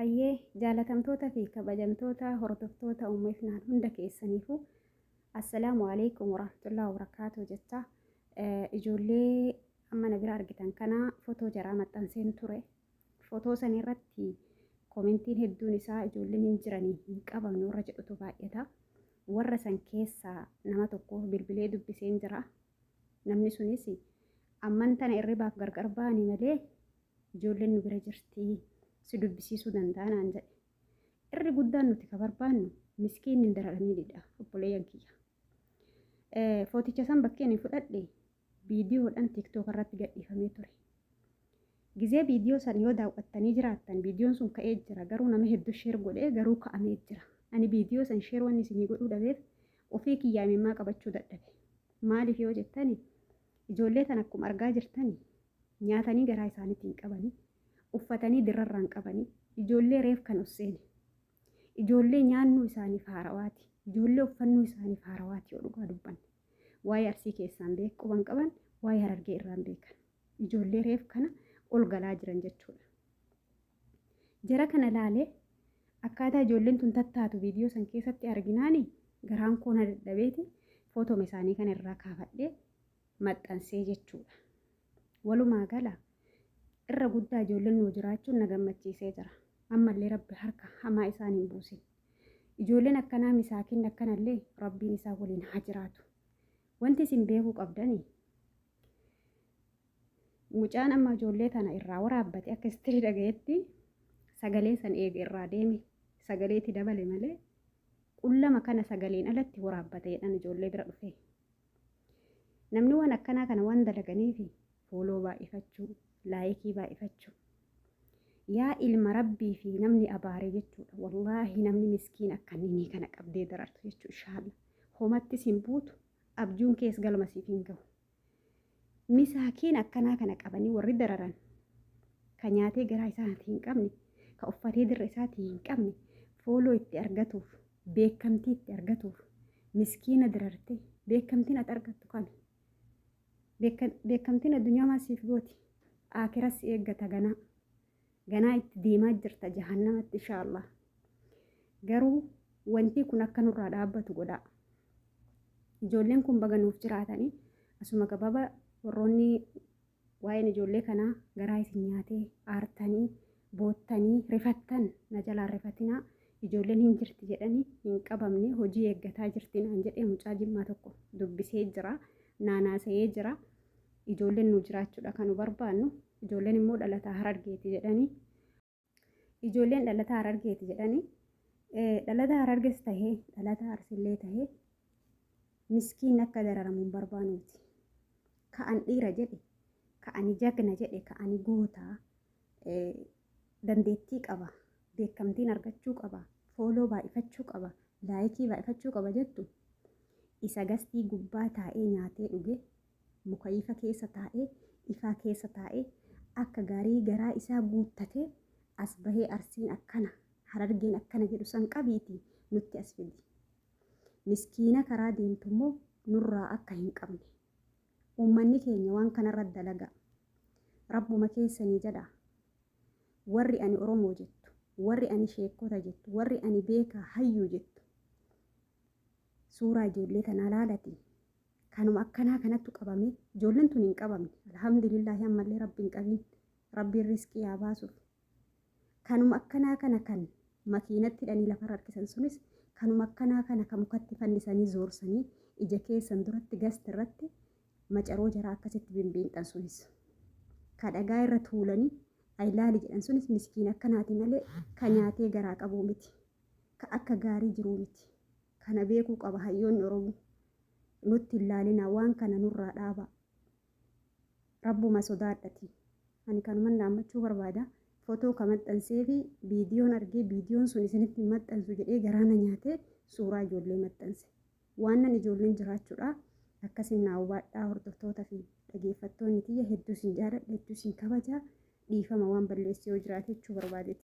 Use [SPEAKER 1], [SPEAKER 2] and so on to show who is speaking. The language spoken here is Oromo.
[SPEAKER 1] Ayyee jaalatamtoota fi kabajamtoota hordoftoota uummatnaan hunda keessaniifuu assalaamu alaikum warahmatullahi wabarakaatuh jecha ijoollee amma na bira argitan kana footoo jaraa maxxanseen ture. Footoo san irratti koomentiin hedduun isaa ijoolleen hin jiranii hin qabamne warra jedhutu baay'ata. Warra san keessaa nama tokko bilbilee dubbiseen jira. Namni sunis amman tana irribaaf gargar ba'anii malee ijoolleen nu bira jirti. Si dubbisiisuu danda'anaan jedhe. Irri guddaan nuti ka barbaannu miskiin hin dararamidha obboleeyyan kiyya. Footicha san bakkeen hin fudhadhe viidiyoodhaan TikTok irratti gadhiifamee ture. Gizee viidiyoo san yoo daawwattanii jiraattan viidiyoon sun ka'ee jira garuu nama hedduu sheer godhee garuu ka'amee jira. Ani viidiyoo san sheer wanni isinii godhuu dhabeef ofii kiyyaa mimmaa qabachuu dadhabe. Maaliif yoo jettani ijoollee tan akkuma argaa jirtani nyaatanii garaa isaaniitiin qabanii. Uffatanii dirrarraan qabanii ijoollee reef kan usseene ijoollee nyaannuu isaaniif haarawaati ijoollee uffannuu isaaniif haarawaati yoo dhugaa dubbanne waa'ee Arsii keessaan quban qaban waa'ee Harargee irraan beekan ijoollee reef kana ol galaa jiran jechuudha. Jara kana laalee akkaataa ijoolleen tun tattaatu viidiyoo san keessatti arginaani garaan koo na dadhabeeti footoo isaanii kana irraa kaafadhee maxxansee jechuudha. Walumaa gala irra guddaa ijoolleen nuu jiraachuun na gammachiisee jira. Ammallee rabbi harka hamaa isaan hin buusin. Ijoolleen akkanaa misaakiin akkanallee rabbiin isaa waliin haa jiraatu. Wanti isin beekuu qabdanii mucaan amma ijoollee tana irraa waraabbate akka istirii dhagayetti sagalee san eege irraa deeme sagalee itti dabale malee qullama kana sagaleen alatti waraabbate jedhan ijoollee bira dhufe. Namni waan akkanaa kana waan dalaganiif fooloo baay'ifachuu laayikii baay'ifachuu yaa ilma rabbii fi namni abaaree jechuudha. Wallaahi namni miskiin akkanini kana qabdee darartu jechuu inshaalla homatti sin buutu abjuun kees galma siif hin gahu. Misaakiin akkanaa kana qabanii warri dararan ka nyaatee garaa isaatii hin qabne ka uffatee dirra isaatii hin qabne fooloo itti argatuuf beekamtii itti argatuuf miskiina dararte beekamtiin ati argattu kana beekamtiin addunyaa maasiif gooti. Akiras eeggata ganaa itti deemaa jirta jahannamatti inshaallah. Garuu wanti kun akka nurraa dhaabbatu godhaa. Ijoolleen kun baganuuf jiraatanii asuma gababa warroonni waa'een ijoollee kanaa garaa isin nyaatee aartanii boottanii rifattan na jalaan rifatinaa ijoolleen hin jirti jedhanii hin qabamne hojii eeggataa jirti naan jedhee mucaa Jimmaa tokko dubbisee jira naanaasa'ee jira. Ijoolleen nu jiraachuudha kan nu barbaannu. Ijoolleen immoo dhalataa Harargeeti jedhanii. Ijoolleen dhalataa Harargeeti jedhanii. Dhalataa Harargees tahee dhalataa Arsillee tahee miskiin akka dararamu hin barbaanuuti. Ka'an dhiira jedhe, ka'ani jagna jedhe, ka'ani gootaa dandeettii qaba, beekamtiin argachuu qaba, fooloo baay'ifachuu qaba, laayikii baay'ifachuu qaba jettu isa gastii gubbaa taa'ee nyaatee dhuge. Muka ifa keessa taa'ee ifaa keessa taa'ee akka gaarii garaa isaa guuttatee as bahee Arsiin akkana Harargeen akkana jedhu san qabiitii nutti as fidi. Miskiina karaa deemtu immoo nurraa akka hin qabne. Uummanni keenya waan kanarra dalagaa. Rabbuma keessanii jedha. Warri ani Oromoo jettu, warri ani sheekota jettu, warri ani beekaa hayyuu jettu. Suuraa ijoollee tanaa laalati. Kanuma akkanaa kanattu qabame ijoolleen tun hin qabamne alhamdulillah ammallee rabbiin qabiin rabbiin riskii haa baasuuf. Kanuma akkanaa kana kan makiinatti hidhanii lafa harkisan sunis kanuma akkanaa kana kan mukatti fannisanii zoorsanii ija keessan duratti gasti irratti macaroo jaraa akkasitti bimbiinxan sunis ka dhagaa irra tuulanii aylaali jedhan sunis miskiin akkanaati malee ka nyaatee garaa qabuu miti ka akka gaarii jiruu miti. Kana beekuu qaba hayyoonni Oromoo. Nutti ilaalina waan kana nurraa dhaaba. Rabbuma sodaadhati. Ani kanuman dhaammachuu barbaada. Footoo ka maxxansee fi viidiyoon argee viidiyoon sun isinitti maxxansu jedhee garaana nyaatee suuraa ijoollee maxxanse. Waan nan ijoolleen jiraachuudha. Akkasiin naa hubaadhaa hordoftoota fi dhageeffattoonni tiyya hedduu sin jaaladha hedduu sin kabajaa dhiifama waan balleessee yoo jiraate jechuu barbaadeeti.